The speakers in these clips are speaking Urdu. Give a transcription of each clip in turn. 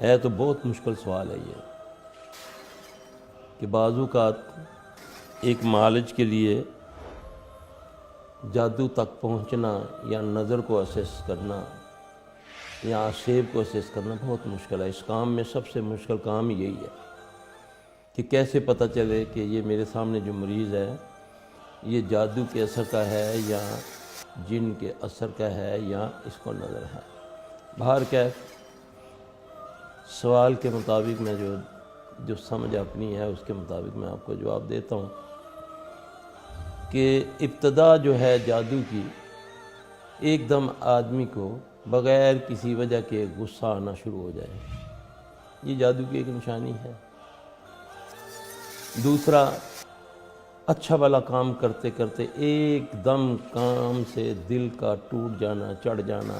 ہے تو بہت مشکل سوال ہے یہ کہ بعض اوقات ایک معالج کے لیے جادو تک پہنچنا یا نظر کو اسیس کرنا یا سیب کو اسیس کرنا بہت مشکل ہے۔ اس کام میں سب سے مشکل کام یہی ہے کہ کیسے پتہ چلے کہ یہ میرے سامنے جو مریض ہے یہ جادو کے اثر کا ہے یا جن کے اثر کا ہے یا اس کو نظر ہے۔ بہرکیف سوال کے مطابق میں جو سمجھ اپنی ہے اس کے مطابق میں آپ کو جواب دیتا ہوں کہ ابتدا جو ہے جادو کی، ایک دم آدمی کو بغیر کسی وجہ کے غصہ آنا شروع ہو جائے، یہ جادو کی ایک نشانی ہے۔ دوسرا، اچھا والا کام کرتے کرتے ایک دم کام سے دل کا ٹوٹ جانا، چڑھ جانا،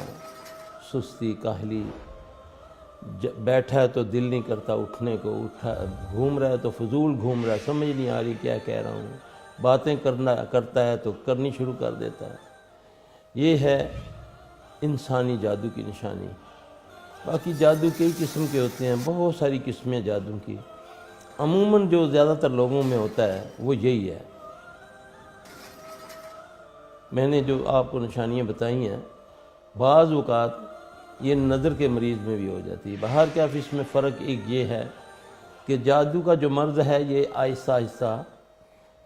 سستی، کاہلی، بیٹھا ہے تو دل نہیں کرتا اٹھنے کو، گھوم رہا ہے تو فضول گھوم رہا ہے، سمجھ نہیں آ رہی کیا کہہ رہا ہوں، باتیں کرتا ہے تو کرنی شروع کر دیتا ہے۔ یہ ہے انسانی جادو کی نشانی۔ باقی جادو کئی قسم کے ہوتے ہیں، بہت ساری قسمیں جادو کی۔ عموماً جو زیادہ تر لوگوں میں ہوتا ہے وہ یہی ہے۔ میں نے جو آپ کو نشانیاں بتائی ہیں، بعض اوقات یہ نظر کے مریض میں بھی ہو جاتی ہے۔ بہرکیف اس میں فرق ایک یہ ہے کہ جادو کا جو مرض ہے یہ آہستہ آہستہ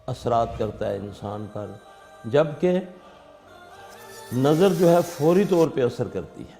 اثرات کرتا ہے انسان پر، جبکہ نظر جو ہے فوری طور پہ اثر کرتی ہے۔